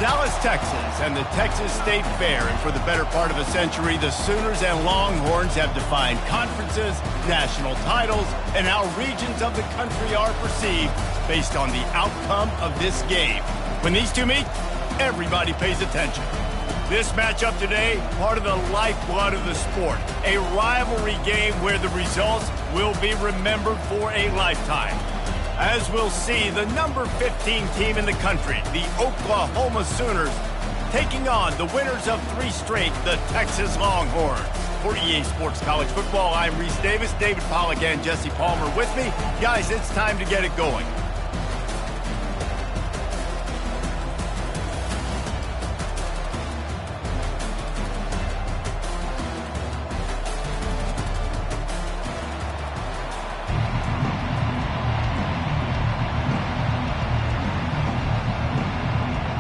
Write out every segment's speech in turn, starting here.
Dallas, Texas, and the Texas State Fair. And for the better part of a century, the Sooners and Longhorns have defined conferences, national titles, and how regions of the country are perceived based on the outcome of this game. When these two meet, everybody pays attention. This matchup today, part of the lifeblood of the sport. A rivalry game where the results will be remembered for a lifetime. As we'll see, the number 15 team in the country, the Oklahoma Sooners, taking on the winners of 3 straight, the Texas Longhorns. For EA Sports College Football, I'm Reese Davis, David Pollack, and Jesse Palmer with me. Guys, it's time to get it going.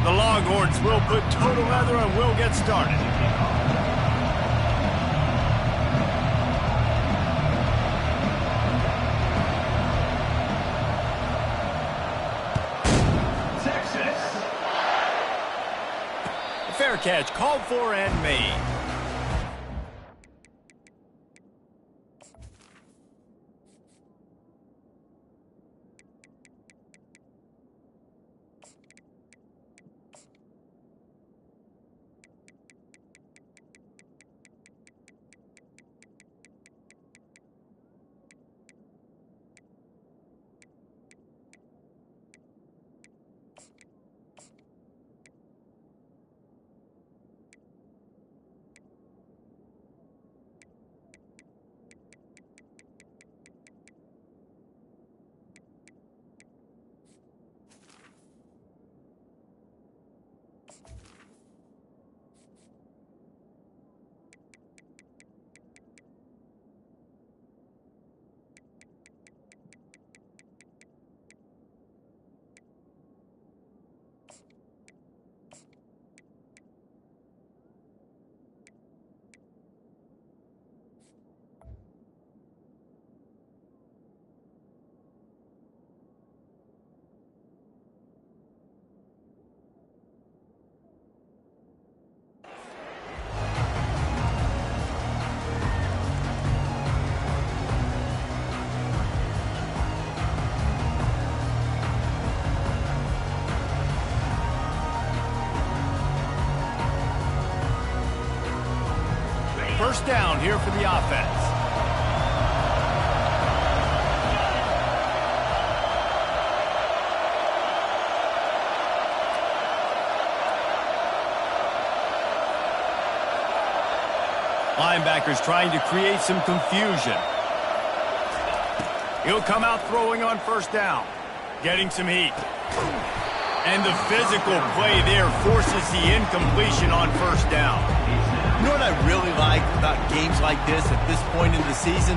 The Longhorns will put total leather and we'll get started. Texas. A fair catch called for and made. First down here for the offense. Linebackers trying to create some confusion. He'll come out throwing on first down, getting some heat. And the physical play there forces the incompletion on first down. You know what I really like about games like this at this point in the season?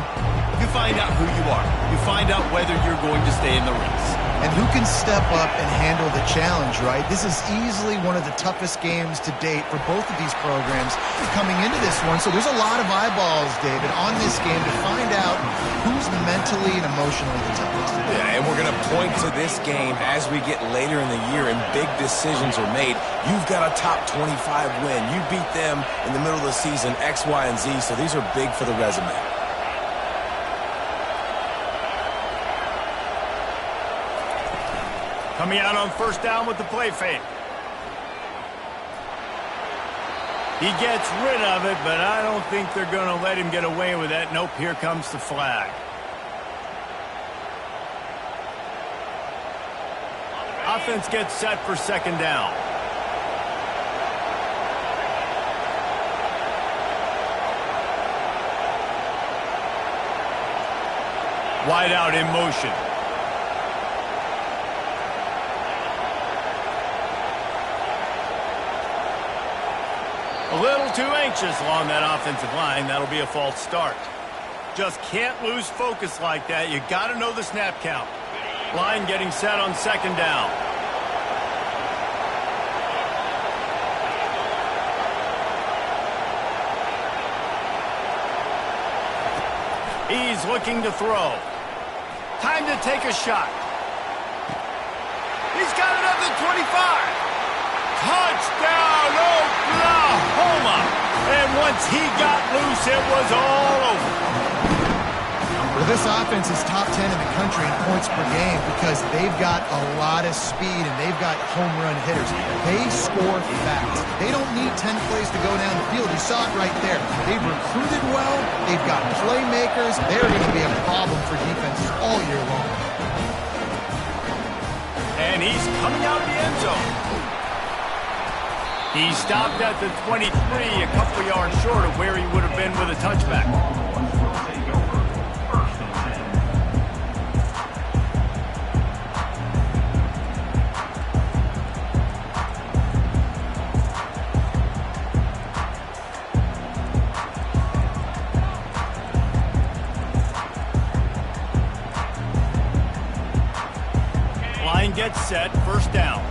You find out who you are. You find out whether you're going to stay in the race. And who can step up and handle the challenge, right? This is easily one of the toughest games to date for both of these programs coming into this one. So there's a lot of eyeballs, David, on this game to find out who's mentally and emotionally the toughest. Yeah, and we're going to point to this game as we get later in the year and big decisions are made. You've got a top 25 win. You beat them in the middle of the season, X, Y, and Z, so these are big for the resume. Coming out on first down with the play fake. He gets rid of it, but I don't think they're going to let him get away with that. Nope, here comes the flag. Offense gets set for second down. Wide out in motion. A little too anxious along that offensive line. That'll be a false start. Just can't lose focus like that. You got to know the snap count. Line getting set on second down. He's looking to throw. Time to take a shot. He's got it up to 25. Touchdown, Oklahoma! And once he got loose, it was all over. Well, this offense is top 10 in the country in points per game because they've got a lot of speed and they've got home run hitters. They score fast. They don't need 10 plays to go down the field. You saw it right there. They've recruited well. They've got playmakers. They're going to be a problem for defenses all year long. And he's coming out of the end zone. He stopped at the 23, a couple yards short of where he would have been with a touchback. Line gets set, first down.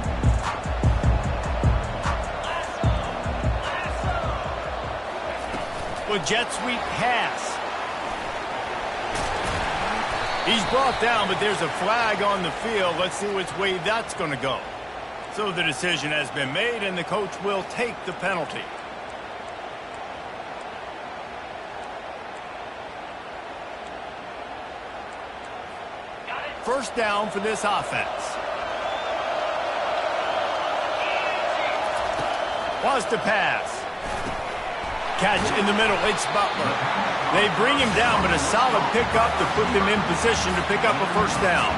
With jet sweep pass. He's brought down, but there's a flag on the field. Let's see which way that's going to go. So the decision has been made, and the coach will take the penalty. First down for this offense. Wants to pass. Catch in the middle, it's Butler. They bring him down, but a solid pickup to put them in position to pick up a first down.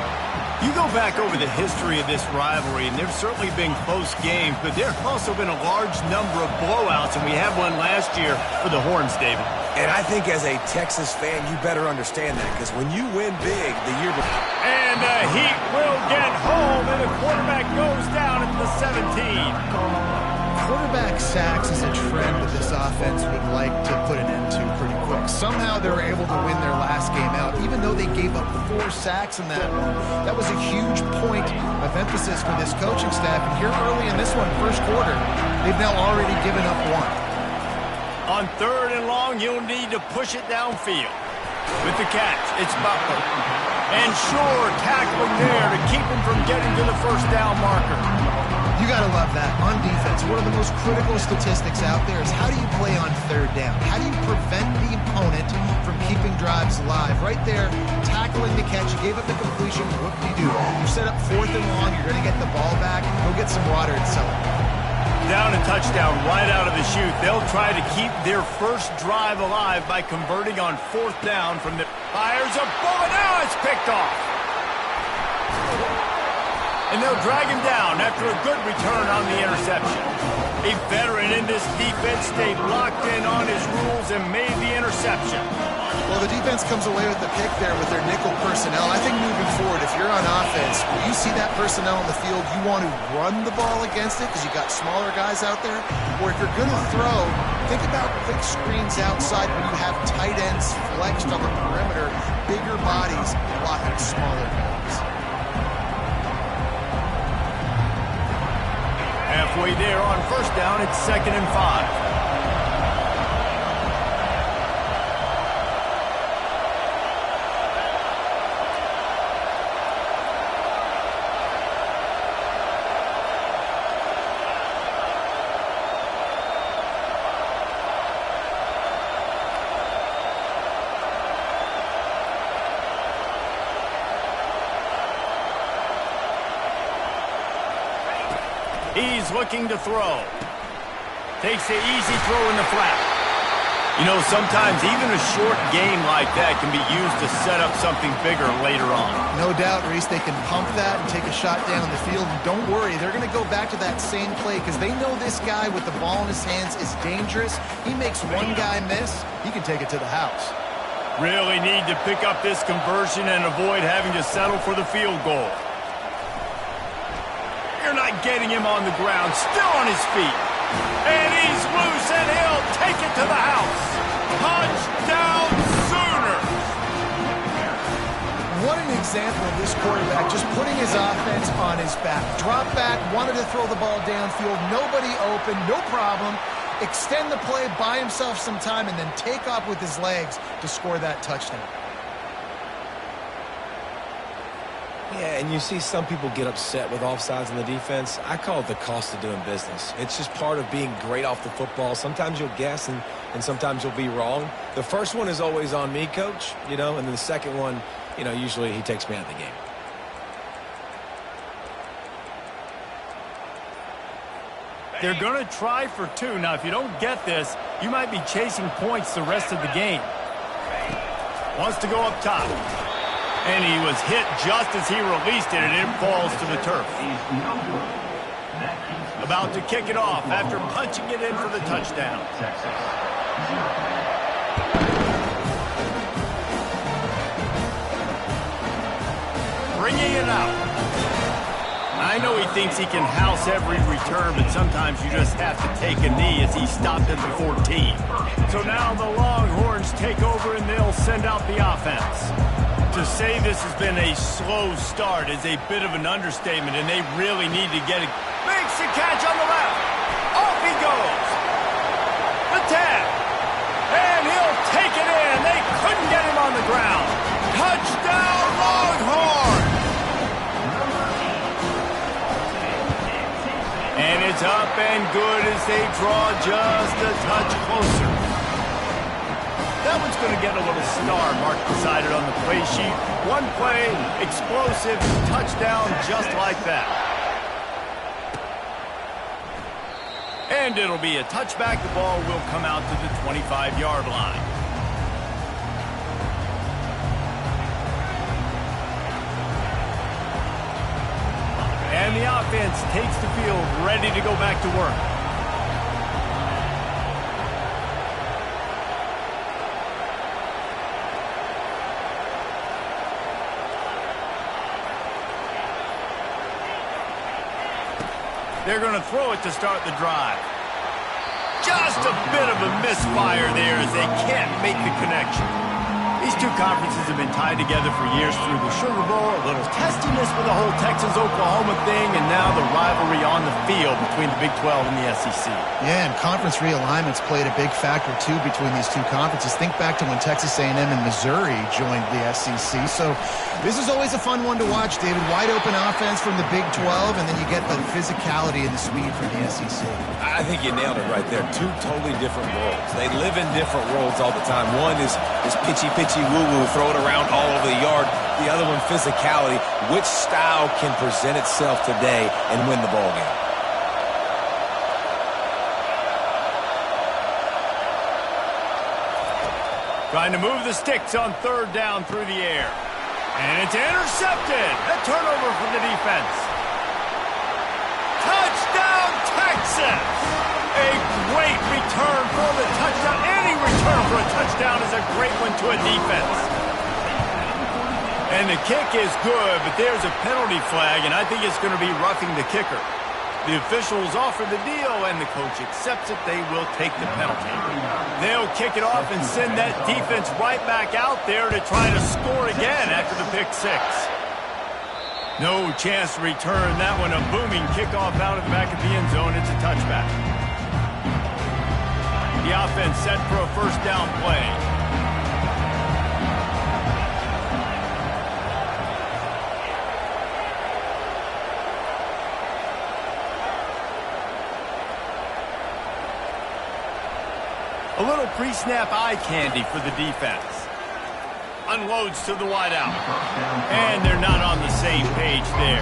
You go back over the history of this rivalry, and there's certainly been close games, but there have also been a large number of blowouts, and we had one last year for the Horns, David. And I think as a Texas fan, you better understand that, because when you win big the year before... And the Heat will get home, and the quarterback goes down at the 17. Quarterback sacks is a trend that this offense would like to put an end to pretty quick. Somehow they were able to win their last game out, even though they gave up 4 sacks in that one. That was a huge point of emphasis for this coaching staff. And here early in this one, first quarter, they've now already given up 1. On third and long, you'll need to push it downfield. With the catch, it's Butler. And Shore tackling there to keep him from getting to the first down marker. You got to love that. On defense, one of the most critical statistics out there is how do you play on third down? How do you prevent the opponent from keeping drives alive? Right there, tackling the catch. You gave up the completion. What do? You set up fourth and long. You're going to get the ball back. Go get some water and celebrate. Down a touchdown right out of the chute. They'll try to keep their first drive alive by converting on fourth down from the... Fires a bullet. Now it's picked off. And they'll drag him down after a good return on the interception. A veteran in this defense stayed locked in on his rules and made the interception. Well, the defense comes away with the pick there with their nickel personnel. I think moving forward, if you're on offense, when you see that personnel on the field, you want to run the ball against it because you got smaller guys out there. Or if you're going to throw, think about quick screens outside when you have tight ends flexed on the perimeter, bigger bodies blocking smaller guys. Halfway there on first down, it's 2nd and 5. He's looking to throw. Takes the easy throw in the flat. You know, sometimes even a short game like that can be used to set up something bigger later on. No doubt, Reese, they can pump that and take a shot down the field. And don't worry, they're going to go back to that same play because they know this guy with the ball in his hands is dangerous. He makes one guy miss, he can take it to the house. Really need to pick up this conversion and avoid having to settle for the field goal. You're not getting him on the ground, still on his feet. And he's loose, and he'll take it to the house. Touchdown, Sooners! What an example of this quarterback just putting his offense on his back. Drop back, wanted to throw the ball downfield, nobody open, no problem. Extend the play, buy himself some time, and then take off with his legs to score that touchdown. Yeah, and you see some people get upset with offsides in the defense. I call it the cost of doing business. It's just part of being great off the football. Sometimes you'll guess and sometimes you'll be wrong. The first one is always on me, Coach, and then the second one, usually he takes me out of the game. They're going to try for 2. Now, if you don't get this, you might be chasing points the rest of the game. Wants to go up top. And he was hit just as he released it, and it falls to the turf. About to kick it off after punching it in for the touchdown. Bringing it out. I know he thinks he can house every return, but sometimes you just have to take a knee as he stopped at the 14. So now the Longhorns take over, and they'll send out the offense. To say this has been a slow start is a bit of an understatement, and they really need to get it. Makes the catch on the left. Off he goes. The 10. And he'll take it in. They couldn't get him on the ground. Touchdown, Longhorns. And it's up and good as they draw just a touch closer. That one's going to get a little star mark beside it on the play sheet. One play, explosive, touchdown just like that. And it'll be a touchback. The ball will come out to the 25-yard line. And the offense takes the field, ready to go back to work. They're going to throw it to start the drive. Just a bit of a misfire there as they can't make the connection. These two conferences have been tied together for years through the Sugar Bowl, a little testiness with the whole Texas-Oklahoma thing, and now the rivalry on the field between the Big 12 and the SEC. Yeah, and conference realignments played a big factor, too, between these two conferences. Think back to when Texas A&M and Missouri joined the SEC. So this is always a fun one to watch, David. Wide open offense from the Big 12, and then you get the physicality and the speed from the SEC. I think you nailed it right there. Two totally different worlds. They live in different worlds all the time. One is pitchy woo-woo, throw it around all over the yard. The other one, physicality. Which style can present itself today and win the ball game? Trying to move the sticks on third down through the air. And it's intercepted. A turnover from the defense. Touchdown, Texas! A great return for the touchdown. Any return for a touchdown is a great one to a defense. And the kick is good, but there's a penalty flag, and I think it's going to be roughing the kicker. The officials offer the deal, and the coach accepts it. They will take the penalty. They'll kick it off and send that defense right back out there to try to score again after the pick six. No chance to return that one. A booming kickoff out of the back of the end zone. It's a touchback. The offense set for a first down play. A little pre-snap eye candy for the defense. Unloads to the wideout. And they're not on the same page there.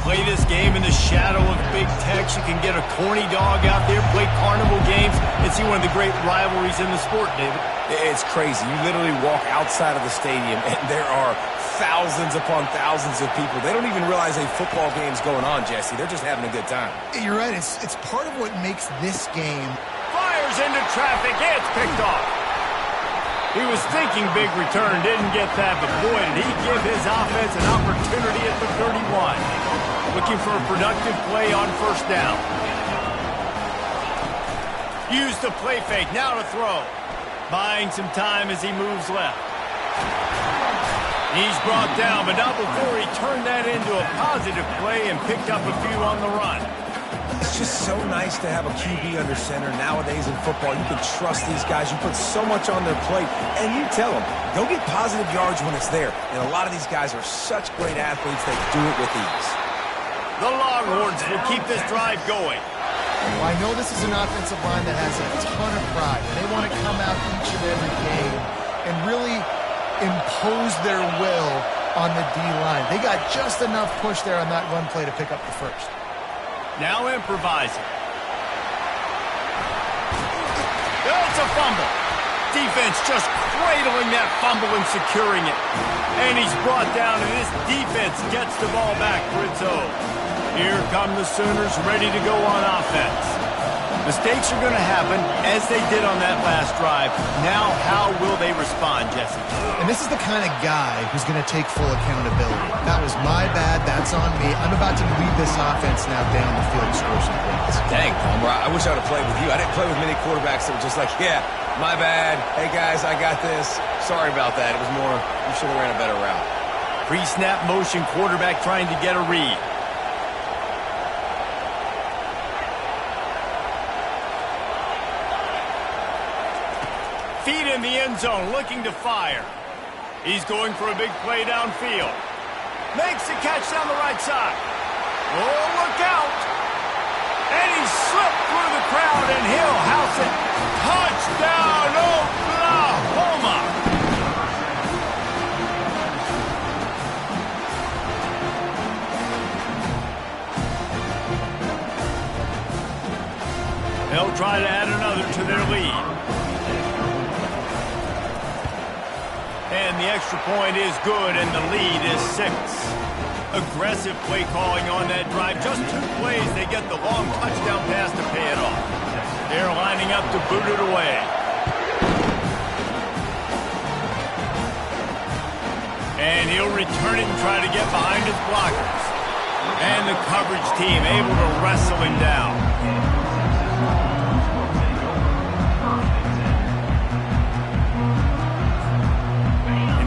Play this game in the shadow of Big Tex. You can get a corny dog out there, play carnival games, and see one of the great rivalries in the sport, David. It's crazy. You literally walk outside of the stadium, and there are thousands upon thousands of people. They don't even realize a football game's going on, Jesse. They're just having a good time. You're right. It's part of what makes this game. Fires into traffic. It's picked off. He was thinking big return, didn't get that, but boy, did he give his offense an opportunity at the 31. Looking for a productive play on first down. Use the play fake, now to throw. Buying some time as he moves left. He's brought down, but not before he turned that into a positive play and picked up a few on the run. It's just so nice to have a QB under center. Nowadays in football, you can trust these guys. You put so much on their plate, and you tell them, go get positive yards when it's there. And a lot of these guys are such great athletes, they do it with ease. The Longhorns will keep this drive going. Well, I know this is an offensive line that has a ton of pride. They want to come out each and every game and really impose their will on the D-line. They got just enough push there on that run play to pick up the first. Now improvising. That's a fumble. Defense just cradling that fumble and securing it. And he's brought down, and this defense gets the ball back for its own. Here come the Sooners ready to go on offense. Mistakes are going to happen, as they did on that last drive. Now, how will they respond, Jesse? And this is the kind of guy who's going to take full accountability. That was my bad. That's on me. I'm about to lead this offense now down the field and score some points. Dang, Palmer, I wish I would have played with you. I didn't play with many quarterbacks that were just like, yeah, my bad. Hey, guys, I got this. Sorry about that. It was more, you should have ran a better route. Pre-snap motion quarterback trying to get a read. Feet in the end zone, looking to fire. He's going for a big play downfield. Makes the catch down the right side. Oh, look out! And he slipped through the crowd, and he'll house it. Touchdown, Oklahoma! They'll try to add another to their lead. And the extra point is good, and the lead is 6. Aggressive play calling on that drive. Just 2 plays, they get the long touchdown pass to pay it off. They're lining up to boot it away. And he'll return it and try to get behind his blockers. And the coverage team able to wrestle him down.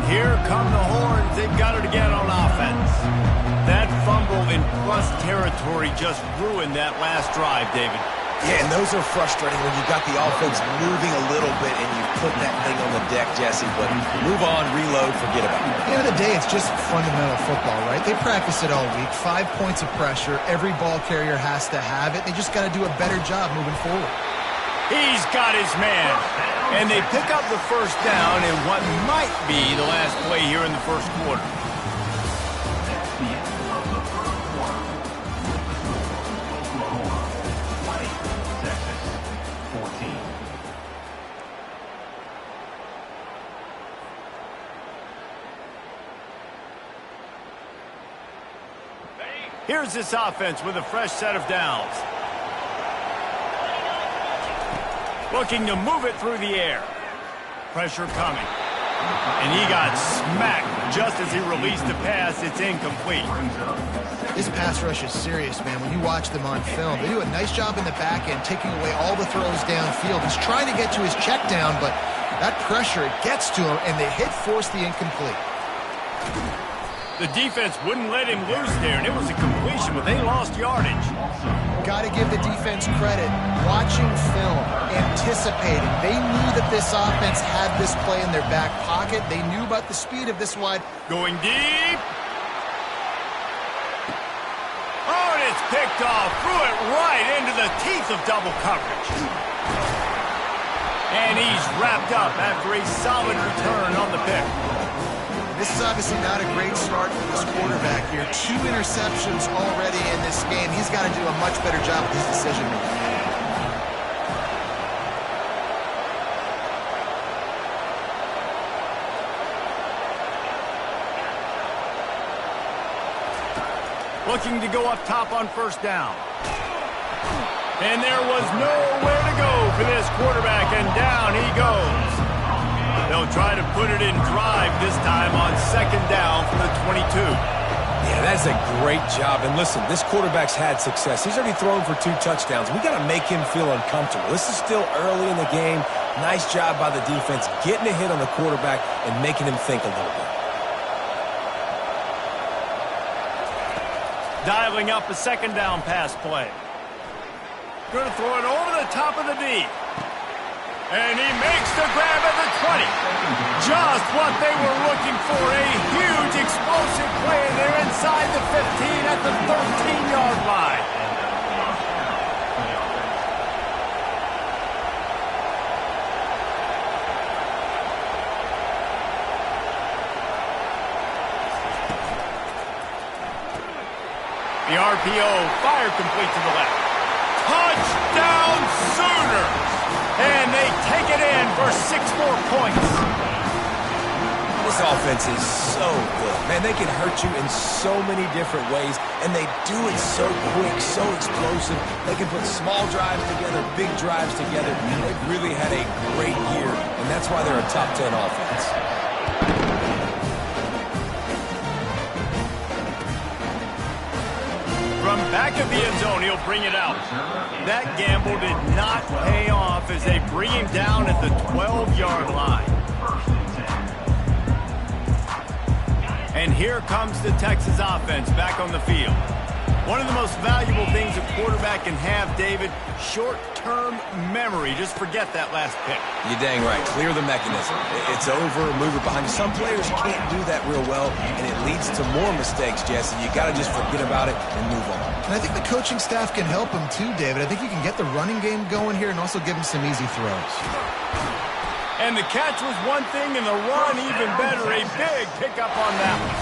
Here come the Horns. They've got it again on offense. That fumble in plus territory just ruined that last drive, David. Yeah, and those are frustrating when you've got the offense moving a little bit and you put that thing on the deck, Jesse. But move on, reload, forget about it. At the end of the day, it's just fundamental football, right? They practice it all week. 5 points of pressure. Every ball carrier has to have it. They just got to do a better job moving forward. He's got his man. And they pick up the first down in what might be the last play here in the first quarter. Here's this offense with a fresh set of downs. Looking to move it through the air. Pressure coming. And he got smacked just as he released the pass. It's incomplete. This pass rush is serious, man. When you watch them on film, they do a nice job in the back end, taking away all the throws downfield. He's trying to get to his check down, but that pressure, it gets to him, and they force the incomplete. The defense wouldn't let him loose there, and it was a completion, but they lost yardage. Got to give the defense credit. Watching film, anticipating. They knew that this offense had this play in their back pocket. They knew about the speed of this wide. Going deep. Oh, and it's picked off. Threw it right into the teeth of double coverage. And he's wrapped up after a solid return on the pick. This is obviously not a great start for this quarterback here. 2 interceptions already in this game. He's got to do a much better job with his decision-making. Looking to go up top on first down. And there was nowhere to go for this quarterback, and down he goes. They'll try to put it in drive this time on second down for the 22. Yeah, that's a great job. And listen, this quarterback's had success. He's already thrown for 2 touchdowns. We got to make him feel uncomfortable. This is still early in the game. Nice job by the defense, getting a hit on the quarterback and making him think a little bit. Dialing up a second down pass play. Going to throw it over the top of the D. And he makes the grab at the 20. Just what they were looking for. A huge explosive play. They're inside the 15 at the 13-yard line. The RPO, fire complete to the left. Touchdown Sooners! And they take it in for 6 more points. This offense is so good. Man, they can hurt you in so many different ways, and they do it so quick, so explosive. They can put small drives together, big drives together. They've really had a great year, and that's why they're a top 10 offense. From back of the end zone, he'll bring it out. That gamble did not pay off as they bring him down at the 12-yard line. And here comes the Texas offense back on the field. One of the most valuable things a quarterback can have, David, short-term memory. Just forget that last pick. You're dang right. Clear the mechanism. It's over, move it behind you. Some players can't do that real well, and it leads to more mistakes, Jesse. You got to just forget about it and move on. And I think the coaching staff can help him too, David. I think you can get the running game going here and also give him some easy throws. And the catch was one thing, and the run even better. A big pickup on that one.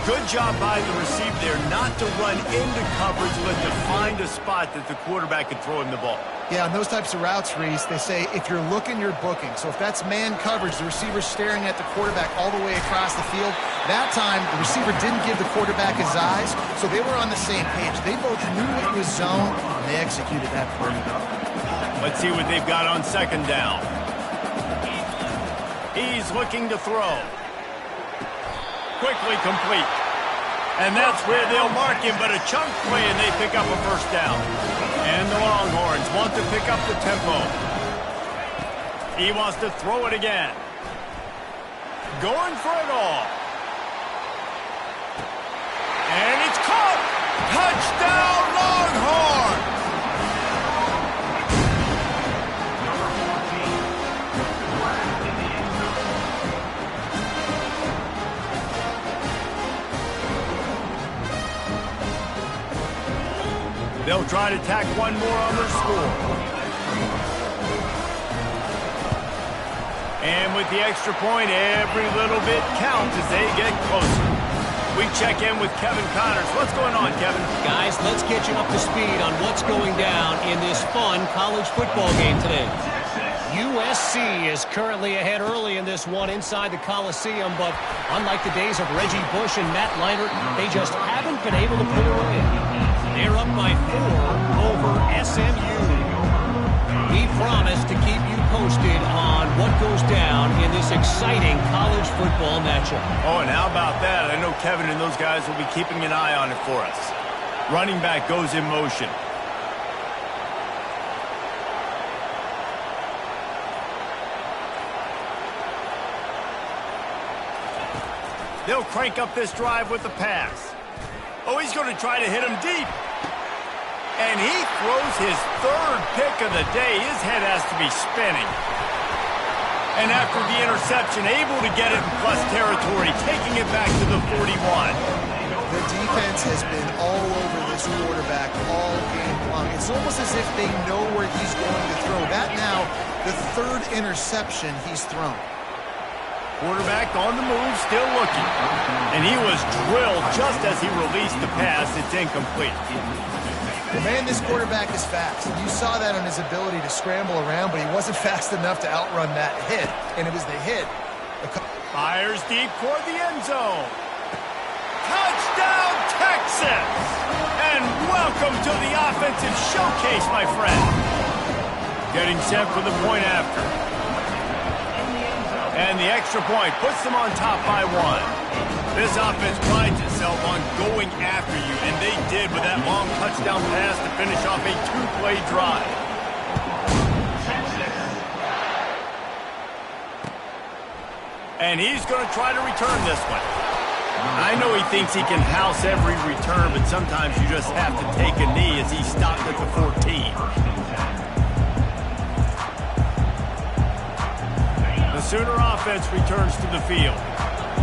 Good job by the receiver there not to run into coverage, but to find a spot that the quarterback could throw him the ball. Yeah, on those types of routes, Reese, they say if you're looking, you're booking. So if that's man coverage, the receiver's staring at the quarterback all the way across the field. That time, the receiver didn't give the quarterback his eyes, so they were on the same page. They both knew it was zone, and they executed that pretty well. Let's see what they've got on second down. He's looking to throw. Quickly complete. And that's where they'll mark him, but a chunk play, and they pick up a first down. And the Longhorns want to pick up the tempo. He wants to throw it again. Going for it all. And it's caught. Touchdown, Longhorns! They'll try to tack one more on their score. And with the extra point, every little bit counts as they get closer. We check in with Kevin Connors. What's going on, Kevin? Guys, let's get you up to speed on what's going down in this fun college football game today. USC is currently ahead early in this one inside the Coliseum, but unlike the days of Reggie Bush and Matt Leinart, they just haven't been able to put it away. They're up by 4 over SMU. We promise to keep you posted on what goes down in this exciting college football matchup. Oh, and how about that? I know Kevin and those guys will be keeping an eye on it for us. Running back goes in motion. They'll crank up this drive with the pass. Oh, he's going to try to hit him deep. And he throws his third pick of the day. His head has to be spinning. And after the interception, able to get it in plus territory, taking it back to the 41. The defense has been all over this quarterback all game long. It's almost as if they know where he's going to throw. That now, the third interception he's thrown. Quarterback on the move, still looking. And he was drilled just as he released the pass. It's incomplete. Well, man, this quarterback is fast. You saw that on his ability to scramble around, but he wasn't fast enough to outrun that hit. And it was the hit. Fires deep toward the end zone. Touchdown, Texas! And welcome to the offensive showcase, my friend. Getting set for the point after. And the extra point puts them on top by 1. This offense prides itself on going after you, and they did with that long touchdown pass to finish off a 2-play drive. And he's going to try to return this one. I know he thinks he can house every return, but sometimes you just have to take a knee as he stopped at the 14. The Sooner offense returns to the field.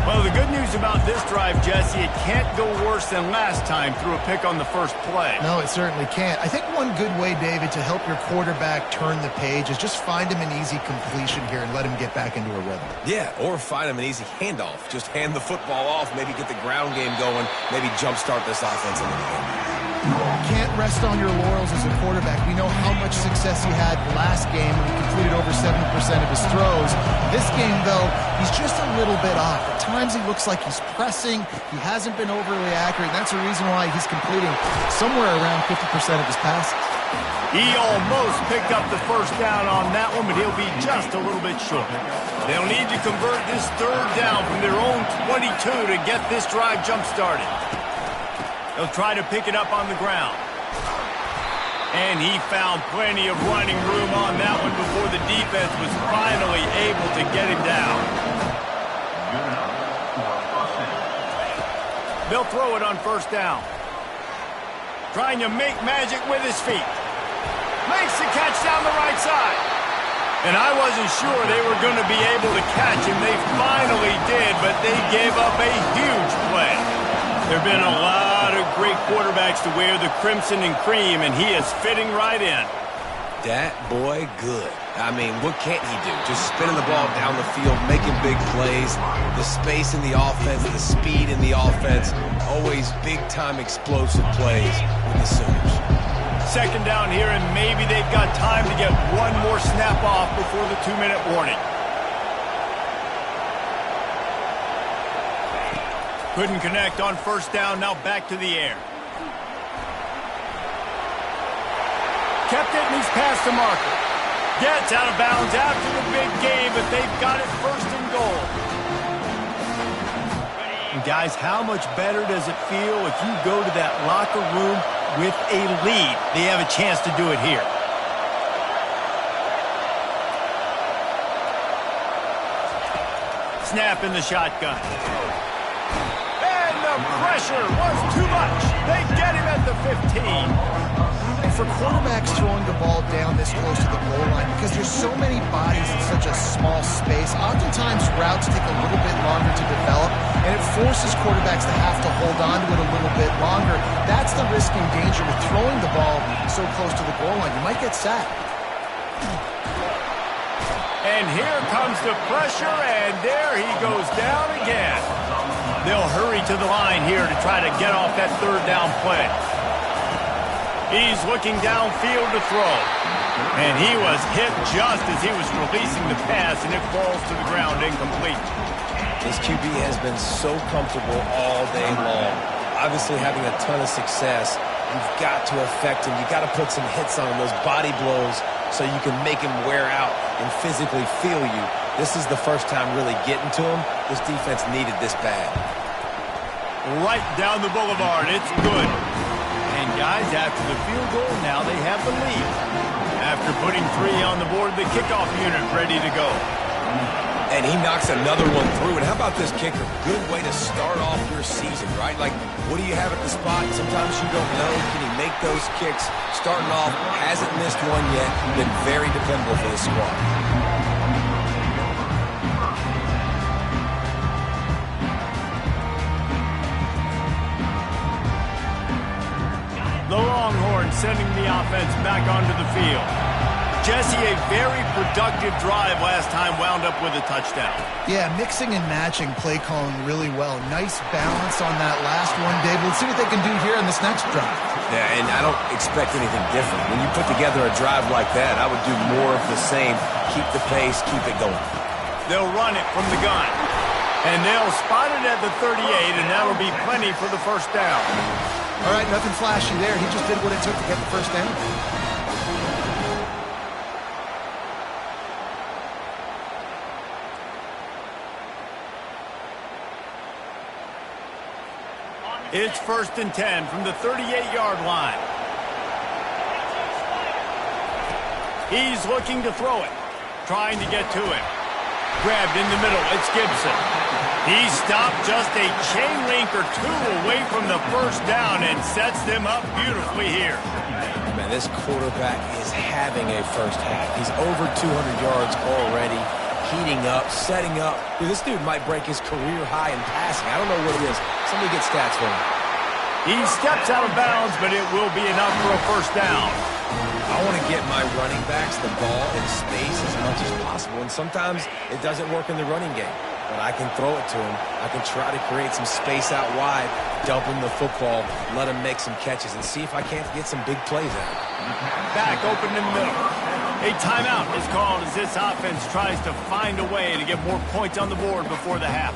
Well, the good news about this drive, Jesse, it can't go worse than last time through a pick on the first play. No, it certainly can't. I think one good way, David, to help your quarterback turn the page is just find him an easy completion here and let him get back into a rhythm. Yeah, or find him an easy handoff. Just hand the football off, maybe get the ground game going, maybe jumpstart this offense a little bit. Can't rest on your laurels as a quarterback. We know how much success he had last game when he completed over 70% of his throws. This game, though, he's just a little bit off. At times he looks like he's pressing. He hasn't been overly accurate. And that's the reason why he's completing somewhere around 50% of his passes. He almost picked up the first down on that one, but he'll be just a little bit short. They'll need to convert this third down from their own 22 to get this drive jump-started. They'll try to pick it up on the ground. And he found plenty of running room on that one before the defense was finally able to get him down. They'll throw it on first down. Trying to make magic with his feet. Makes the catch down the right side. And I wasn't sure they were going to be able to catch him. They finally did, but they gave up a huge play. There have been a lot of great quarterbacks to wear the crimson and cream, and he is fitting right in. That boy good. I mean, what can't he do? Just spinning the ball down the field, making big plays. The space in the offense, the speed in the offense. Always big-time explosive plays with the Sooners. Second down here, and maybe they've got time to get one more snap off before the 2-minute warning. Couldn't connect on first down, now back to the air. Kept it, and he's past the marker. Gets out of bounds after the big game, but they've got it first and goal. And guys, how much better does it feel if you go to that locker room with a lead? They have a chance to do it here. Snap in the shotgun. And the pressure was too much. They get him at the 15. For quarterbacks throwing the ball down this close to the goal line, because there's so many bodies in such a small space, oftentimes routes take a little bit longer to develop, and it forces quarterbacks to have to hold on to it a little bit longer. That's the risk and danger with throwing the ball so close to the goal line. You might get sacked. And here comes the pressure, and there he goes down again. They'll hurry to the line here to try to get off that third down play. He's looking downfield to throw. And he was hit just as he was releasing the pass, and it falls to the ground incomplete. This QB has been so comfortable all day long. Obviously having a ton of success. You've got to affect him. You've got to put some hits on him, those body blows, so you can make him wear out and physically feel you. This is the first time really getting to him. This defense needed this bad. Right down the boulevard. It's good. And guys, after the field goal, now they have the lead. After putting 3 on the board, the kickoff unit ready to go. And he knocks another one through. And how about this kicker? Good way to start off your season, right? Like, what do you have at the spot? Sometimes you don't know. Can he make those kicks? Starting off, hasn't missed one yet. Been very dependable for this squad. The Longhorns sending the offense back onto the field. Jesse, a very productive drive last time wound up with a touchdown. Yeah, mixing and matching play calling really well. Nice balance on that last one, David. Let's see what they can do here in this next drive. Yeah, and I don't expect anything different. When you put together a drive like that, I would do more of the same. Keep the pace, keep it going. They'll run it from the gun. And they'll spot it at the 38, and that'll be plenty for the first down. All right, nothing flashy there. He just did what it took to get the first down. It's 1st and 10 from the 38-yard line. He's looking to throw it, trying to get to him. Grabbed in the middle. It's Gibson. He stopped just a chain link or two away from the first down and sets them up beautifully here. Man, this quarterback is having a first half. He's over 200 yards already, heating up, setting up. Dude, this dude might break his career high in passing. I don't know what it is. Somebody get stats for him. He steps out of bounds, but it will be enough for a first down. I want to get my running backs the ball in space as much as possible, and sometimes it doesn't work in the running game. But I can throw it to him. I can try to create some space out wide, dump him the football, let him make some catches, and see if I can't get some big plays out of him. Back open in the middle. A timeout is called as this offense tries to find a way to get more points on the board before the half.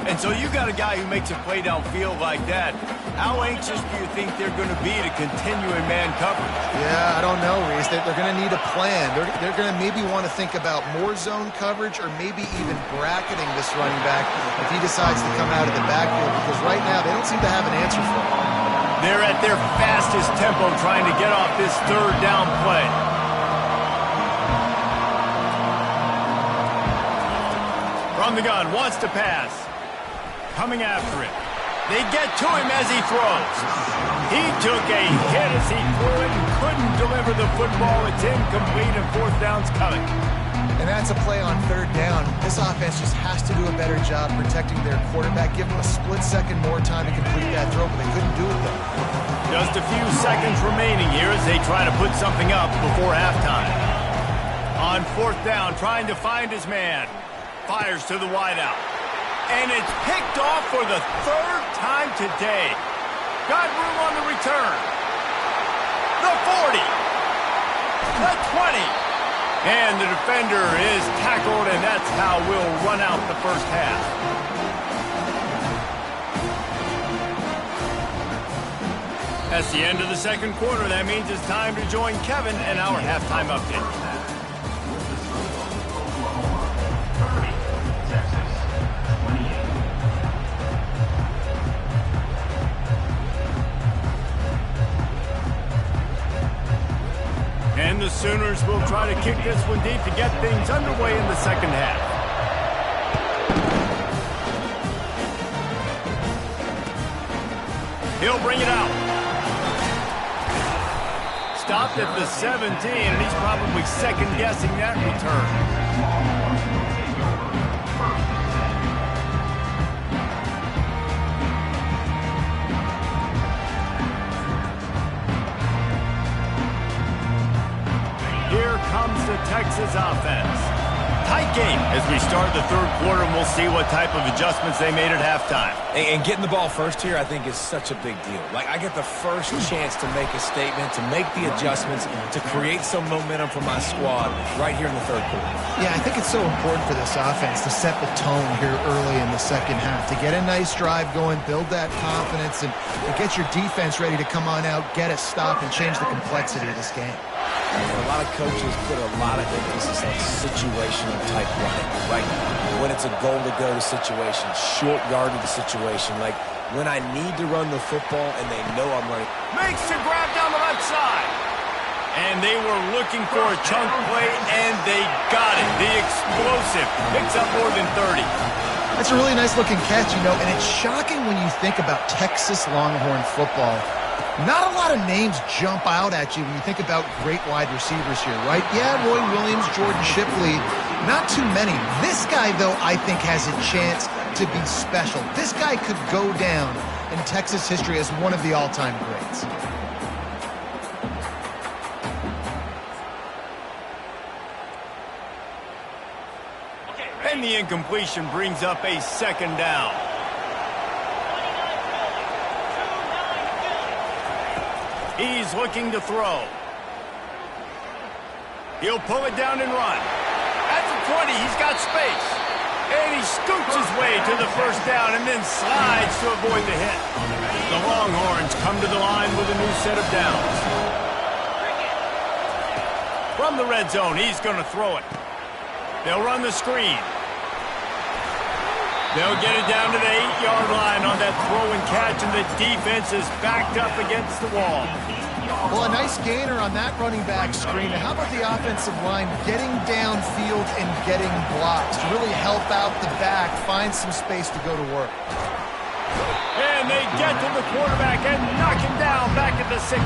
And so you got a guy who makes a play downfield like that. How anxious do you think they're going to be to continue in man coverage? Yeah, I don't know, Reese. They're going to need a plan. They're going to maybe want to think about more zone coverage or maybe even bracketing this running back if he decides to come out of the backfield, because right now they don't seem to have an answer for him. They're at their fastest tempo trying to get off this third down play. From the gun, wants to pass. Coming after it. They get to him as he throws. He took a hit as he threw it and couldn't deliver the football. It's incomplete and fourth down's coming. And that's a play on third down. This offense just has to do a better job protecting their quarterback. Give them a split second more time to complete that throw, but they couldn't do it though. Just a few seconds remaining here as they try to put something up before halftime. On fourth down, trying to find his man. Fires to the wideout. And it's picked off for the third time today. Got room on the return. The 40. The 20. And the defender is tackled, and that's how we'll run out the first half. That's the end of the second quarter. That means it's time to join Kevin and our halftime update. And the Sooners will try to kick this one deep to get things underway in the second half. He'll bring it out. Stopped at the 17, and he's probably second-guessing that return. Here comes the Texas offense. Tight game as we start the third quarter, and we'll see what type of adjustments they made at halftime. And getting the ball first here, I think, is such a big deal. Like, I get the first chance to make a statement, to make the adjustments, to create some momentum for my squad right here in the third quarter. Yeah, I think it's so important for this offense to set the tone here early in the second half, to get a nice drive going, build that confidence, and get your defense ready to come on out, get a stop, and change the complexity of this game. A lot of coaches put a lot of emphasis on situational type running, right? When it's a goal-to-go situation, short yardage situation, like when I need to run the football and they know I'm running. Makes the grab down the left side. And they were looking for a chunk play, and they got it. The explosive picks up more than 30. That's a really nice-looking catch, you know, and it's shocking when you think about Texas Longhorn football. Not a lot of names jump out at you when you think about great wide receivers here, right? Yeah, Roy Williams, Jordan Shipley, not too many. This guy, though, I think has a chance to be special. This guy could go down in Texas history as one of the all-time greats. And the incompletion brings up a second down. He's looking to throw. He'll pull it down and run. At the 20, he's got space. And he scoots his way to the first down and then slides to avoid the hit. The Longhorns come to the line with a new set of downs. From the red zone, he's going to throw it. They'll run the screen. They'll get it down to the 8-yard line on that throw and catch, and the defense is backed up against the wall. Well, a nice gainer on that running back screen. How about the offensive line getting downfield and getting blocks to really help out the back, find some space to go to work? And they get to the quarterback and knock him down back at the 16.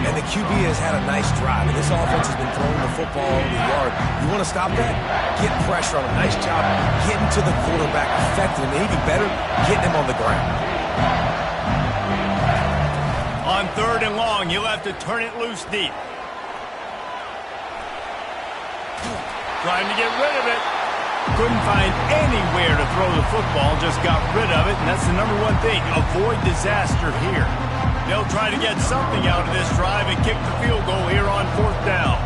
And the QB has had a nice drive. And this offense has been throwing the football over the yard. You want to stop that? Get pressure on him. Nice job getting to the quarterback, affecting him. Maybe better, getting him on the ground. On 3rd and long, he'll have to turn it loose deep. Trying to get rid of it. Couldn't find anywhere to throw the football, just got rid of it, and that's the number one thing. Avoid disaster here. They'll try to get something out of this drive and kick the field goal here on 4th down.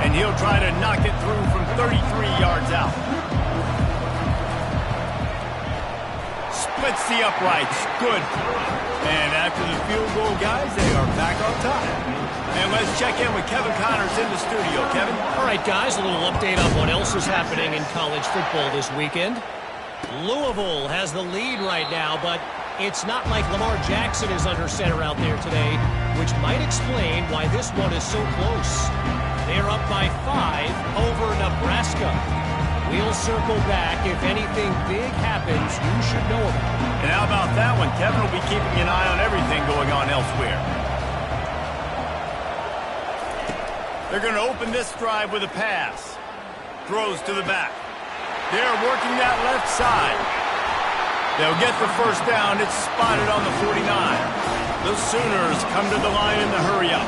And he'll try to knock it through from 33 yards out. Splits the uprights. Good. And after the field goal, guys, they are back on top. And let's check in with Kevin Connors in the studio. Kevin? All right, guys, a little update on what else is happening in college football this weekend. Louisville has the lead right now, but it's not like Lamar Jackson is under center out there today, which might explain why this one is so close. They're up by 5 over Nebraska. We'll circle back. If anything big happens, you should know about it. And how about that one? Kevin will be keeping an eye on everything going on elsewhere. They're going to open this drive with a pass. Throws to the back. They're working that left side. They'll get the first down. It's spotted on the 49. The Sooners come to the line in the hurry-up.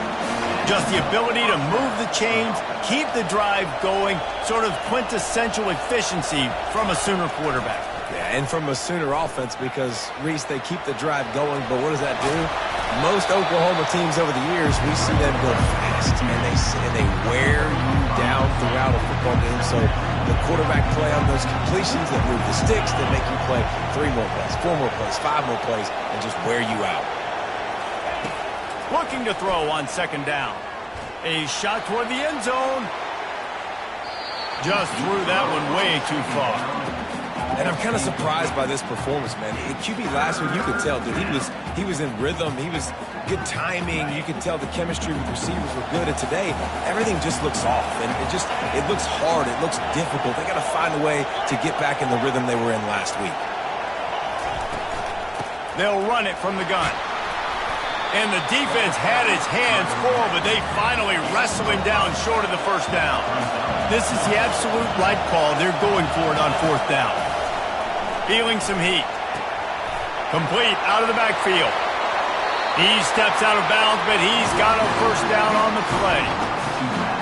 Just the ability to move the chains, keep the drive going, sort of quintessential efficiency from a Sooner quarterback. Yeah, and from a Sooner offense because, Reese, they keep the drive going, but what does that do? Most Oklahoma teams over the years, we see them go fast, and they wear you down throughout a football game. So the quarterback play on those completions that move the sticks, that make you play 3 more plays, 4 more plays, 5 more plays, and just wear you out. Looking to throw on 2nd down. A shot toward the end zone. Just threw that one way too far. And I'm kind of surprised by this performance, man. The QB last week, you could tell, dude, he was in rhythm. He was good timing. You could tell the chemistry with receivers were good. And today, everything just looks off. And it looks hard. It looks difficult. They got to find a way to get back in the rhythm they were in last week. They'll run it from the gun. And the defense had its hands full, but they finally wrestle him down short of the first down. This is the absolute right call. They're going for it on 4th down. Feeling some heat. Complete out of the backfield. He steps out of bounds, but he's got a first down on the play.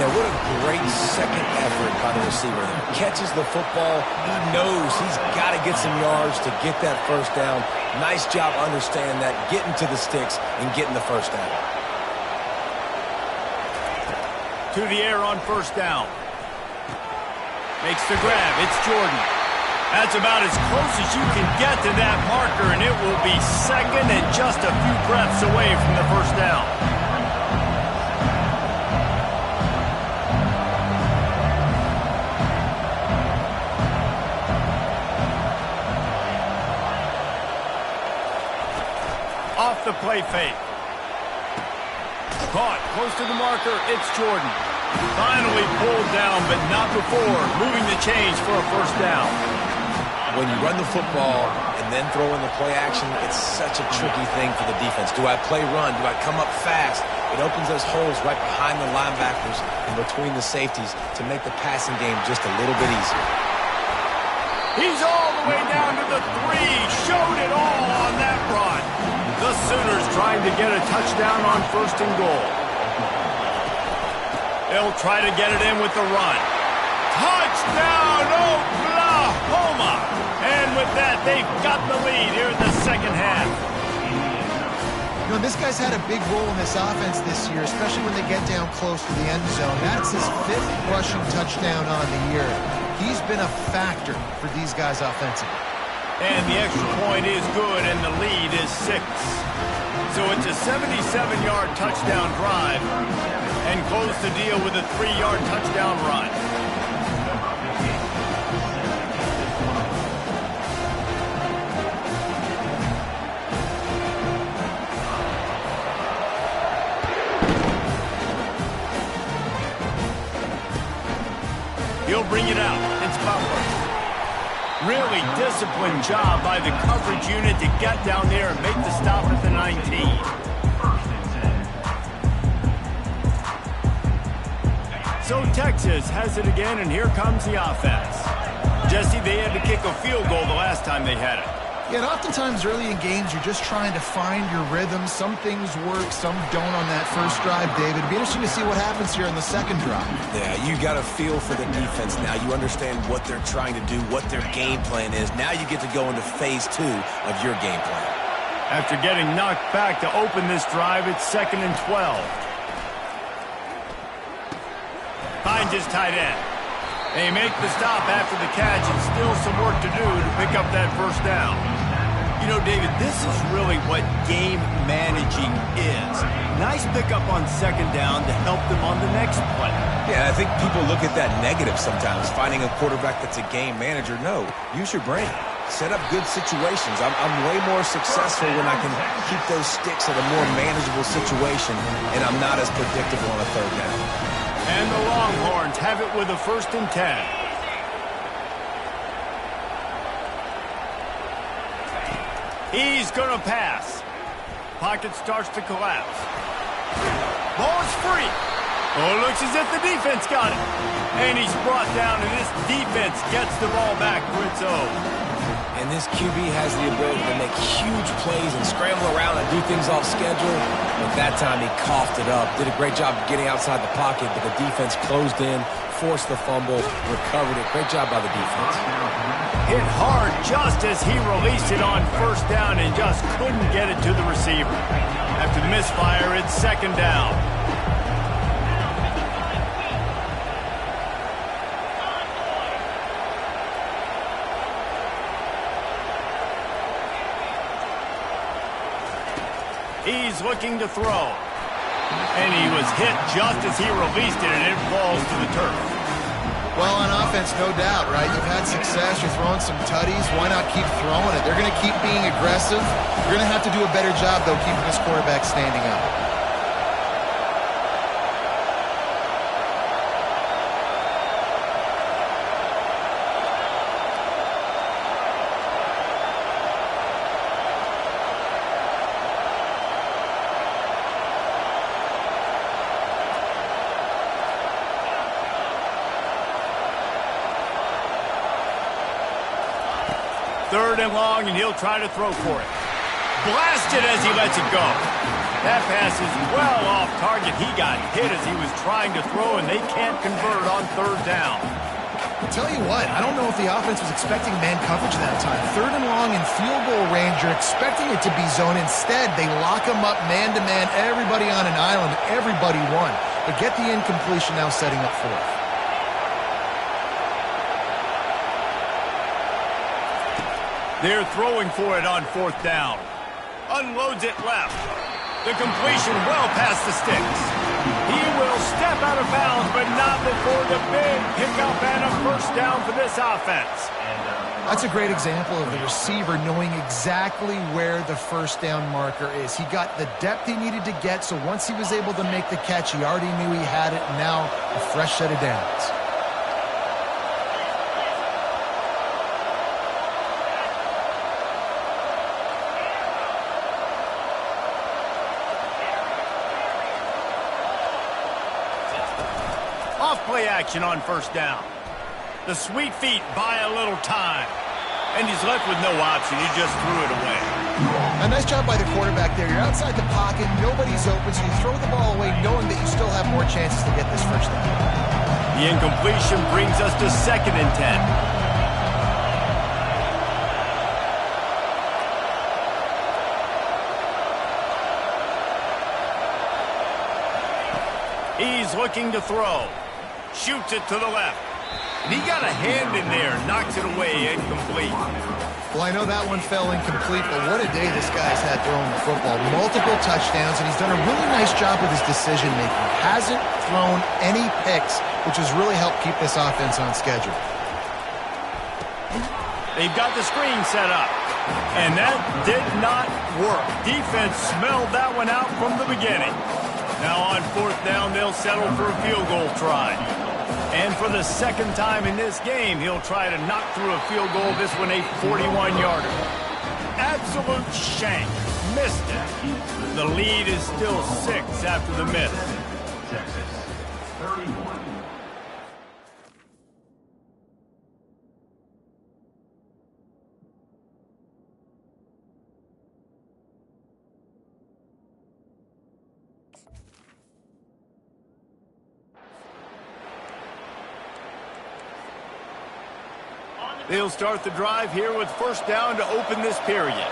Now, what a great second effort by the receiver there. Catches the football. He knows he's got to get some yards to get that first down. Nice job understanding that, getting to the sticks and getting the first down. To the air on 1st down. Makes the grab. It's Jordan. That's about as close as you can get to that marker, and it will be 2nd and just a few breaths away from the first down. Off the play fake. Caught close to the marker. It's Jordan. Finally pulled down, but not before moving the chains for a first down. When you run the football and then throw in the play action, it's such a tricky thing for the defense. Do I play run? Do I come up fast? It opens those holes right behind the linebackers and between the safeties to make the passing game just a little bit easier. He's all the way down to the 3. Showed it all on that run. The Sooners trying to get a touchdown on 1st and goal. They'll try to get it in with the run. Touchdown, Oklahoma! And with that, they've got the lead here in the 2nd half. You know, this guy's had a big role in this offense this year, especially when they get down close to the end zone. That's his 5th rushing touchdown on the year. He's been a factor for these guys offensively. And the extra point is good, and the lead is 6. So it's a 77-yard touchdown drive, and close the deal with a 3-yard touchdown run. He'll bring it out. It's Butler. Really disciplined job by the coverage unit to get down there and make the stop at the 19. So Texas has it again, and here comes the offense. Jesse, they had to kick a field goal the last time they had it. Yeah, and oftentimes early in games, you're just trying to find your rhythm. Some things work, some don't on that first drive, David. It'll be interesting to see what happens here on the second drive. Yeah, you got a feel for the defense now. You understand what they're trying to do, what their game plan is. Now you get to go into phase 2 of your game plan. After getting knocked back to open this drive, it's 2nd and 12. Finds his tight end. They make the stop after the catch, and still some work to do to pick up that first down. You know, David, this is really what game managing is. Nice pickup on 2nd down to help them on the next play. Yeah, I think people look at that negative sometimes, finding a quarterback that's a game manager. No, use your brain. Set up good situations. I'm way more successful when I can keep those sticks at a more manageable situation, and I'm not as predictable on a 3rd down. And the Longhorns have it with a 1st and 10. He's going to pass. Pocket starts to collapse. Ball is free. Oh, it looks as if the defense got it. And he's brought down, and this defense gets the ball back for its own. And this QB has the ability to make huge plays and scramble around and do things off schedule. But that time he coughed it up. Did a great job of getting outside the pocket, but the defense closed in, forced the fumble, recovered it. Great job by the defense. Hit hard just as he released it on 1st down and just couldn't get it to the receiver. After the misfire, it's 2nd down. He's looking to throw. And he was hit just as he released it, and it falls to the turf. Well, on offense, no doubt, right? You've had success. You're throwing some tutties. Why not keep throwing it? They're going to keep being aggressive. You're going to have to do a better job, though, keeping this quarterback standing up. Third and long, and he'll try to throw for it. Blasted as he lets it go. That pass is well off target. He got hit as he was trying to throw, and they can't convert on 3rd down. I'll tell you what, I don't know if the offense was expecting man coverage that time. 3rd and long in field goal range, you're expecting it to be zone. Instead, they lock him up man-to-man, everybody on an island, everybody won. But get the incompletion now setting up 4th. They're throwing for it on 4th down. Unloads it left. The completion well past the sticks. He will step out of bounds, but not before the big pickup and a 1st down for this offense. That's a great example of the receiver knowing exactly where the 1st down marker is. He got the depth he needed to get, so once he was able to make the catch, he already knew he had it. Now, a fresh set of downs. Off-play action on 1st down. The sweet feet buy a little time. And he's left with no option. He just threw it away. A nice job by the quarterback there. You're outside the pocket. Nobody's open, so you throw the ball away knowing that you still have more chances to get this 1st down. The incompletion brings us to 2nd and 10. He's looking to throw. Shoots it to the left. And he got a hand in there. Knocks it away. Incomplete. Well, I know that one fell incomplete, but what a day this guy's had throwing the football. Multiple touchdowns, and he's done a really nice job with his decision-making. Hasn't thrown any picks, which has really helped keep this offense on schedule. They've got the screen set up. And that did not work. Defense smelled that one out from the beginning. Now on 4th down, they'll settle for a field goal try. And for the second time in this game, he'll try to knock through a field goal. This one a 41-yarder. Absolute shank. Missed it. The lead is still 6 after the miss. Texas, 31. They'll start the drive here with first down to open this period.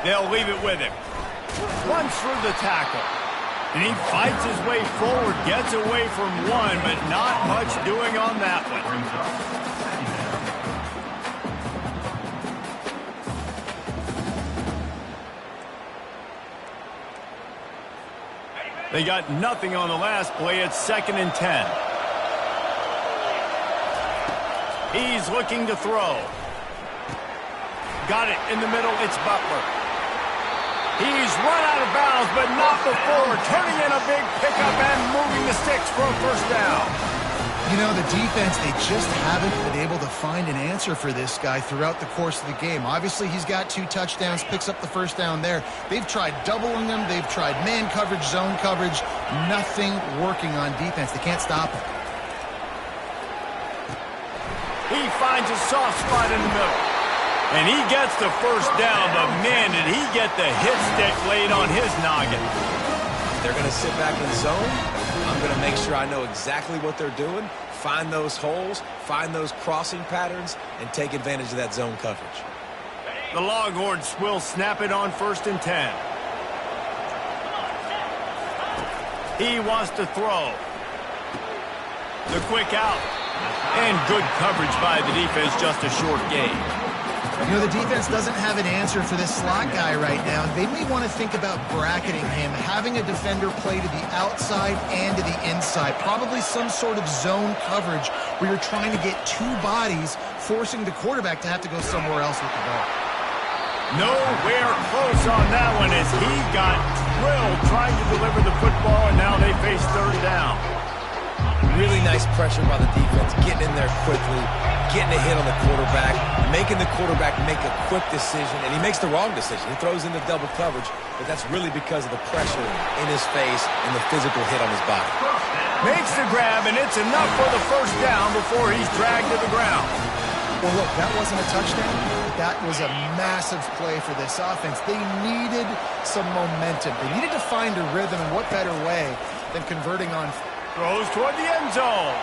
They'll leave it with him. Runs through the tackle. And he fights his way forward, gets away from one, but not much doing on that one. They got nothing on the last play. It's 2nd and 10. He's looking to throw. Got it in the middle. It's Butler. He's run out of bounds, but not before. Turning in a big pickup and moving the sticks for a first down. You know, the defense, they just haven't been able to find an answer for this guy throughout the course of the game. Obviously, he's got 2 touchdowns, picks up the first down there. They've tried doubling him. They've tried man coverage, zone coverage. Nothing working on defense. They can't stop him. He finds a soft spot in the middle. And he gets the first down, but man, did he get the hit stick laid on his noggin. They're going to sit back in zone. I'm going to make sure I know exactly what they're doing, find those holes, find those crossing patterns, and take advantage of that zone coverage. The Longhorns will snap it on 1st and 10. He wants to throw. The quick out. And good coverage by the defense, just a short gain. You know, the defense doesn't have an answer for this slot guy right now. They may want to think about bracketing him, having a defender play to the outside and to the inside. Probably some sort of zone coverage where you're trying to get 2 bodies, forcing the quarterback to have to go somewhere else with the ball. Nowhere close on that one as he got drilled trying to deliver the football, and now they face 3rd down. Really nice pressure by the defense, getting in there quickly, getting a hit on the quarterback, making the quarterback make a quick decision, and he makes the wrong decision. He throws into double coverage, but that's really because of the pressure in his face and the physical hit on his body. Makes the grab, and it's enough for the first down before he's dragged to the ground. Well, look, that wasn't a touchdown. That was a massive play for this offense. They needed some momentum. They needed to find a rhythm, and what better way than converting on... Throws toward the end zone.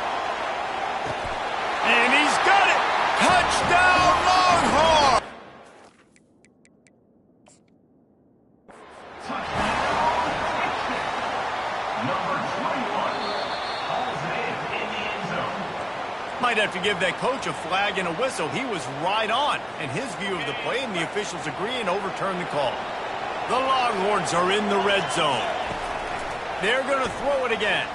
And he's got it! Touchdown, Longhorn! Number 21. Hauls it in the end zone. Might have to give that coach a flag and a whistle. He was right on. And his view of the play, and the officials agree and overturn the call. The Longhorns are in the red zone. They're going to throw it again.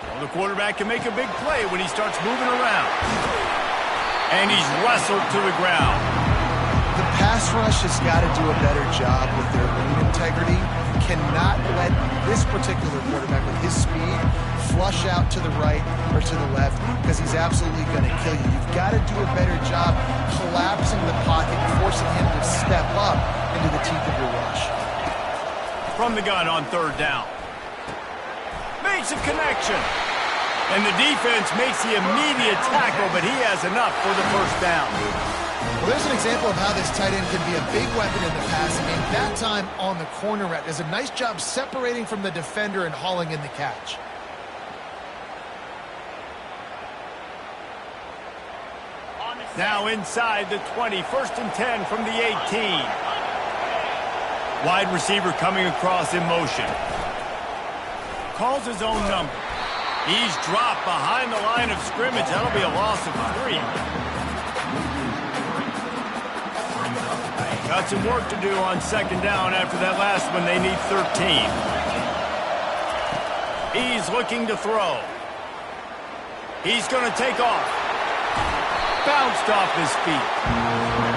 Well, the quarterback can make a big play when he starts moving around. And he's wrestled to the ground. The pass rush has got to do a better job with their lane integrity. Cannot let this particular quarterback with his speed flush out to the right or to the left because he's absolutely going to kill you. You've got to do a better job collapsing the pocket, forcing him to step up into the teeth of your rush. From the gun on 3rd down. Makes a connection. And the defense makes the immediate tackle, but he has enough for the first down. Well, there's an example of how this tight end can be a big weapon in the passing game. That time on the corner route does a nice job separating from the defender and hauling in the catch. Now inside the 20, 1st and 10 from the 18. Wide receiver coming across in motion. Calls his own number. He's dropped behind the line of scrimmage. That'll be a loss of 3. Got some work to do on 2nd down after that last one. They need 13. He's looking to throw. He's going to take off. Bounced off his feet.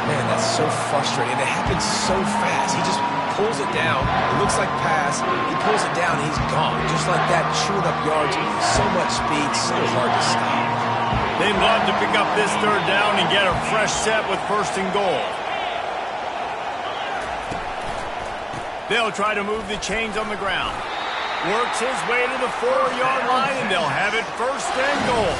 Man, that's so frustrating. It happens so fast. He just pulls it down. It looks like pass. He pulls it down, he's gone. Just like that, chewing up yards. So much speed, so hard to stop. They'd love to pick up this third down and get a fresh set with first and goal. They'll try to move the chains on the ground. Works his way to the 4-yard line, and they'll have it first and goal.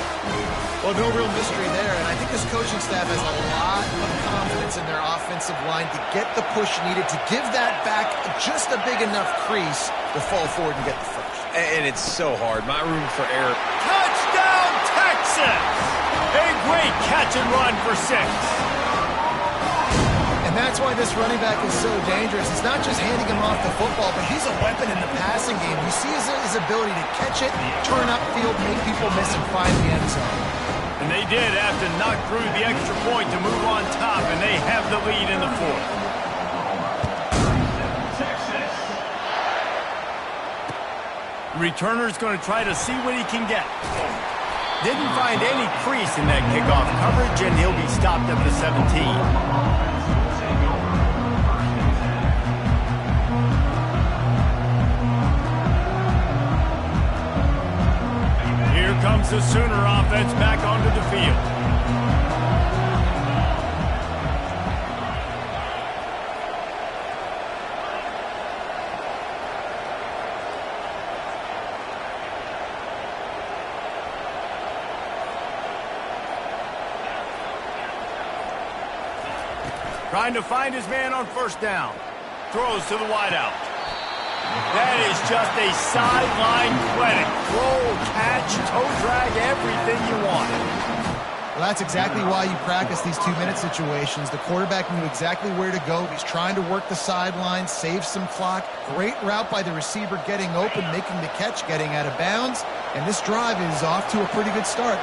Well, no real mystery there, and I think this coaching staff has a lot of confidence in their offensive line to get the push needed to give that back just a big enough crease to fall forward and get the first. And it's so hard. Not room for error. Touchdown, Texas! A great catch and run for 6. And that's why this running back is so dangerous. It's not just handing him off the football, but he's a weapon in the passing game. You see his ability to catch it, turn upfield, make people miss, and find the end zone. And they did have to knock through the extra point to move on top, and they have the lead in the 4th. Returner's going to try to see what he can get. Didn't find any crease in that kickoff coverage, and he'll be stopped at the 17. Here comes the Sooner offense back onto the field. Trying to find his man on first down. Throws to the wideout. That is just a sideline clinic. Throw, catch, toe drag, everything you want. Well, that's exactly why you practice these 2-minute situations. The quarterback knew exactly where to go. He's trying to work the sideline, save some clock. Great route by the receiver getting open, making the catch, getting out of bounds. And this drive is off to a pretty good start.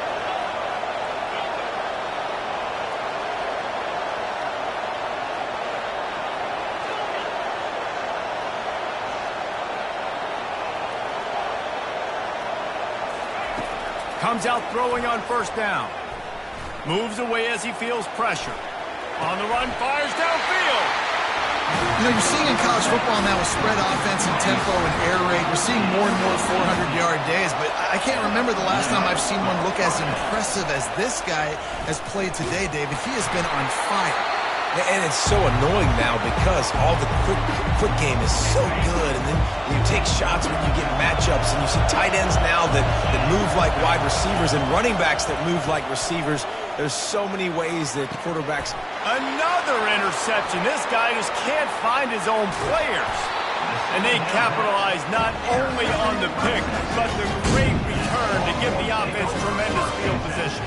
Comes out throwing on first down. Moves away as he feels pressure. On the run, fires downfield. You know, you're seeing in college football now with spread offense and tempo and air raid, we're seeing more and more 400-yard days, but I can't remember the last time I've seen one look as impressive as this guy has played today, David. He has been on fire. And it's so annoying now because all the quick game is so good, and then you take shots when you get matchups, and you see tight ends now that move like wide receivers and running backs that move like receivers. There's so many ways that quarterbacks... Another interception. This guy just can't find his own players. And they capitalize not only on the pick, but the great return to give the offense tremendous field position.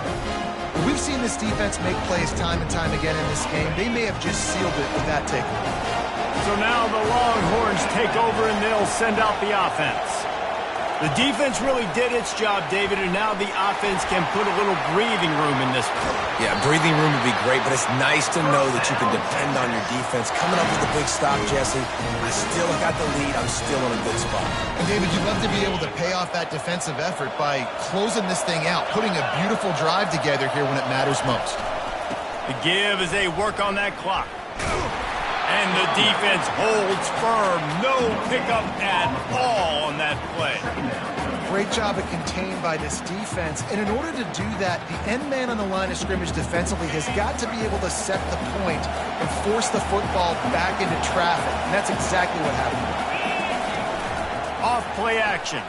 We've seen this defense make plays time and time again in this game. They may have just sealed it with that takeaway. So now the Longhorns take over and they'll send out the offense. The defense really did its job, David, and now the offense can put a little breathing room in this one. Yeah, breathing room would be great, but it's nice to know that you can depend on your defense. Coming up with a big stop, Jesse. I still got the lead. I'm still in a good spot. And, David, you'd love to be able to pay off that defensive effort by closing this thing out, putting a beautiful drive together here when it matters most. The give as they work on that clock. And the defense holds firm. No pickup at all on that play. Great job of contained by this defense. And in order to do that, the end man on the line of scrimmage defensively has got to be able to set the point and force the football back into traffic. And that's exactly what happened. Off play action.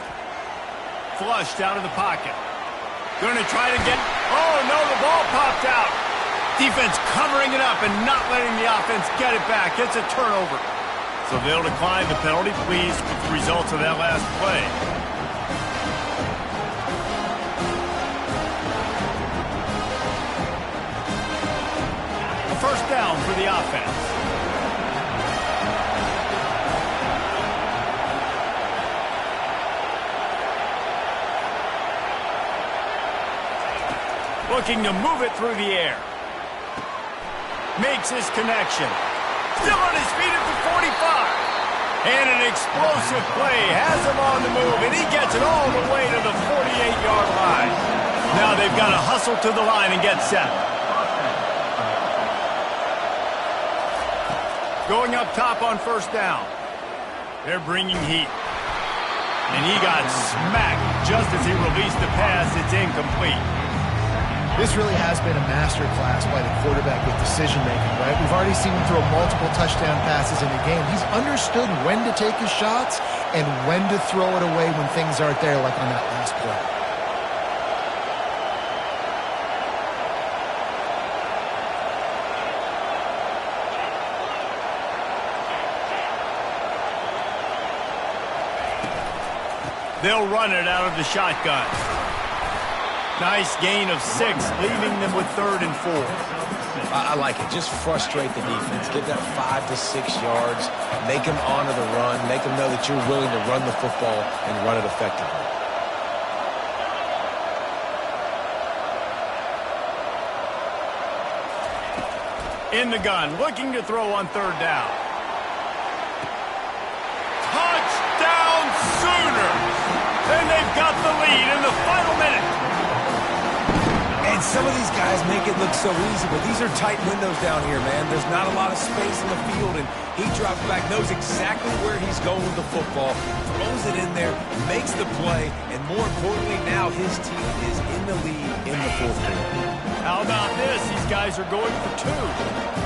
Flushed out of the pocket. Going to try to get... Oh, no, the ball popped out. Defense covering it up and not letting the offense get it back. It's a turnover. So they'll decline the penalty, pleased with the results of that last play. A first down for the offense. Looking to move it through the air. Makes his connection. Still on his feet at the 45. And an explosive play has him on the move, and he gets it all the way to the 48-yard line. Now they've got to hustle to the line and get set. Going up top on first down. They're bringing heat. And he got smacked just as he released the pass. It's incomplete. This really has been a master class by the quarterback with decision-making, right? We've already seen him throw multiple touchdown passes in the game. He's understood when to take his shots and when to throw it away when things aren't there, like on that last play. They'll run it out of the shotgun. Nice gain of 6, leaving them with 3rd and 4. I like it. Just frustrate the defense. Give that 5 to 6 yards. Make them honor the run. Make them know that you're willing to run the football and run it effectively. In the gun, looking to throw on 3rd down. Touchdown Sooners! And they've got the lead in the final minute. And some of these guys make it look so easy, but these are tight windows down here, man. There's not a lot of space in the field, and he drops back, knows exactly where he's going with the football, throws it in there, makes the play, and more importantly, now his team is in the lead in the 4th quarter. How about this? These guys are going for 2.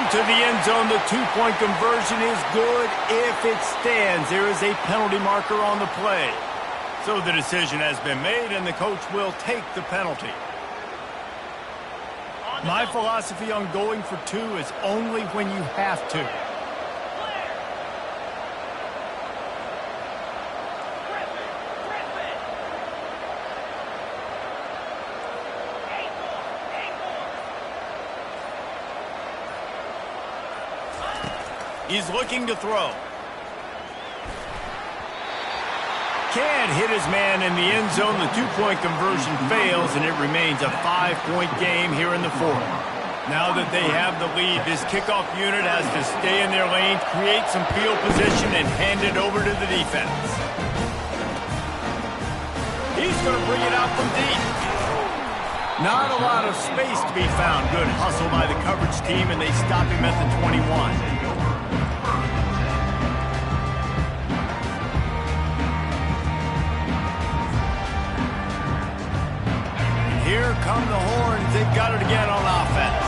To the end zone, the 2-point conversion is good if it stands. There is a penalty marker on the play. So the decision has been made, and the coach will take the penalty. My philosophy on going for 2 is only when you have to. He's looking to throw. Can't hit his man in the end zone. The 2-point conversion fails, and it remains a 5-point game here in the 4th. Now that they have the lead, this kickoff unit has to stay in their lane, create some field position, and hand it over to the defense. He's going to bring it out from deep. Not a lot of space to be found. Good hustle by the coverage team, and they stop him at the 21. Here come the Horns. They've got it again on offense.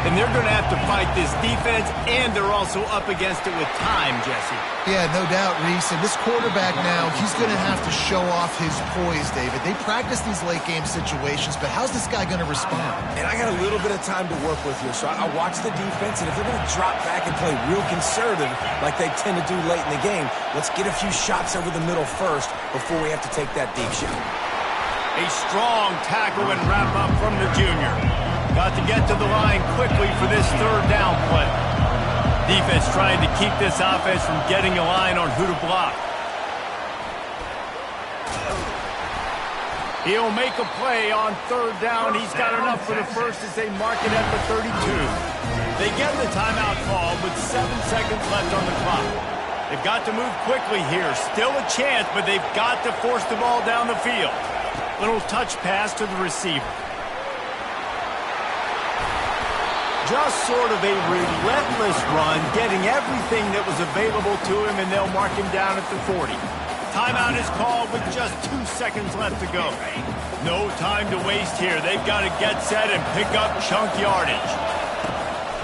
And they're going to have to fight this defense, and they're also up against it with time, Jesse. Yeah, no doubt, Reese. And this quarterback now, he's going to have to show off his poise, David. They practice these late-game situations, but how's this guy going to respond? And I got a little bit of time to work with here, so I watch the defense, and if they're going to drop back and play real conservative like they tend to do late in the game, let's get a few shots over the middle first before we have to take that deep shot. A strong tackle and wrap-up from the junior. Got to get to the line quickly for this 3rd down play. Defense trying to keep this offense from getting a line on who to block. He'll make a play on 3rd down. He's got enough for the first as they mark it at the 32. They get the timeout call with 7 seconds left on the clock. They've got to move quickly here. Still a chance, but they've got to force the ball down the field. Little touch pass to the receiver. Just sort of a relentless run, getting everything that was available to him, and they'll mark him down at the 40. Timeout is called with just 2 seconds left to go. No time to waste here. They've got to get set and pick up chunk yardage.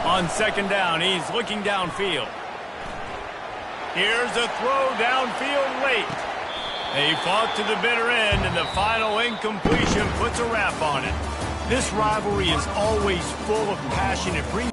On 2nd down, he's looking downfield. Here's a throw downfield late. They fought to the bitter end, and the final incompletion puts a wrap on it. This rivalry is always full of passion. It brings